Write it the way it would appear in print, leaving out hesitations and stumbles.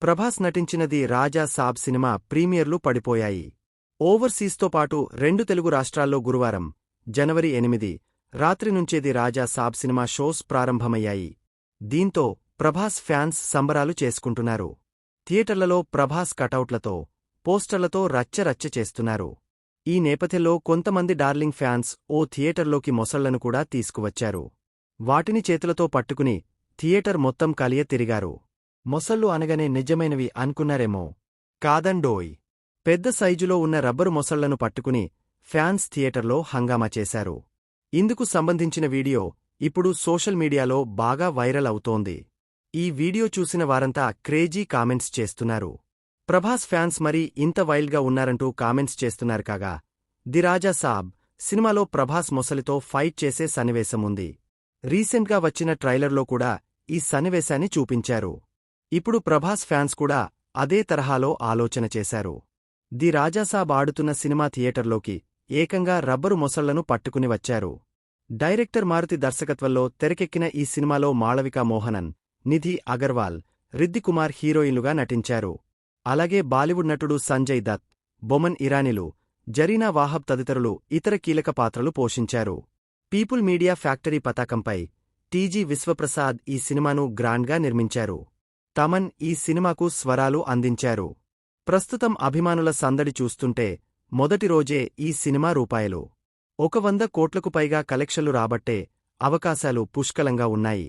ప్రభాస్ నటించినది రాజా సాబ్ cinema ప్రీమియర్లు పడిపోయాయి. ఓవర్సీస్తో పాటు 2 తెలుగు రాష్ట్రాల్లో గురువారం జనవరి 8 రాత్రి నుంచేది రాజా సాబ్ సినిమా షోస్ ప్రారంభమయ్యాయి. దీంతో ప్రభాస్ ఫ్యాన్స్ సంబరాలు చేసుకుంటున్నారు. థియేటర్లలో ప్రభాస్ కటౌట్లతో, పోస్టర్లతో రచ్చరచ్చ చేస్తున్నారు. ఈ నేపథ్యంలో కొంతమంది డార్లింగ్ ఫ్యాన్స్ ఓ థియేటర్లోకి మొసళ్లను కూడా తీసుకువచ్చారు. వాటిని చేతులతో పట్టుకుని థియేటర్ మొత్తం కలియ తిరిగారు. మొసళ్ళు అనగానే నిజమైనవి అనుకున్నారేమో. కాదండోయ్. పెద్ద సైజులో ఉన్న రబ్బరు మొసళ్లను పట్టుకుని ఫ్యాన్స్ థియేటర్లో హంగామా చేశారు. ఇందుకు సంబంధించిన వీడియో ఇప్పుడు సోషల్ మీడియాలో బాగా వైరల్ అవుతోంది. ఈ వీడియో చూసిన వారంతా క్రేజీ కామెంట్స్ చేస్తున్నారు. ప్రభాస్ ఫ్యాన్స్ మరీ ఇంత వైల్డ్గా ఉన్నారంటూ కామెంట్స్ చేస్తున్నారు. కాగా ది రాజా సాబ్ సినిమాలో ప్రభాస్ మొసలితో ఫైట్ చేసే సన్నివేశముంది. రీసెంట్గా వచ్చిన ట్రైలర్లో కూడా ఈ సన్నివేశాన్ని చూపించారు. ఇప్పుడు ప్రభాస్ ఫ్యాన్స్ కూడా అదే తరహాలో ఆలోచన చేశారు. ది రాజాసాబ్ ఆడుతున్న సినిమా థియేటర్లోకి ఏకంగా రబ్బరు మొసళ్లను పట్టుకుని వచ్చారు. డైరెక్టర్ మారుతి దర్శకత్వంలో తెరకెక్కిన ఈ సినిమాలో మాళవికా మోహనన్, నిధి అగర్వాల్, రిద్దికుమార్ హీరోయిన్లుగా నటించారు. అలాగే బాలీవుడ్ నటుడు సంజయ్ దత్, బొమన్ ఇరానీలు, జరీనా వాహబ్ తదితరులు ఇతర కీలక పాత్రలు పోషించారు. పీపుల్ మీడియా ఫ్యాక్టరీ పతాకంపై టీజీ విశ్వప్రసాద్ ఈ సినిమాను గ్రాండ్గా నిర్మించారు. తమన్ ఈ సినిమాకు స్వరాలు అందించారు. ప్రస్తుతం అభిమానుల సందడి చూస్తుంటే మొదటి రోజే ఈ సినిమా రూ. 100 కోట్లకు పైగా కలెక్షన్లు రాబట్టే అవకాశాలు పుష్కలంగా ఉన్నాయి.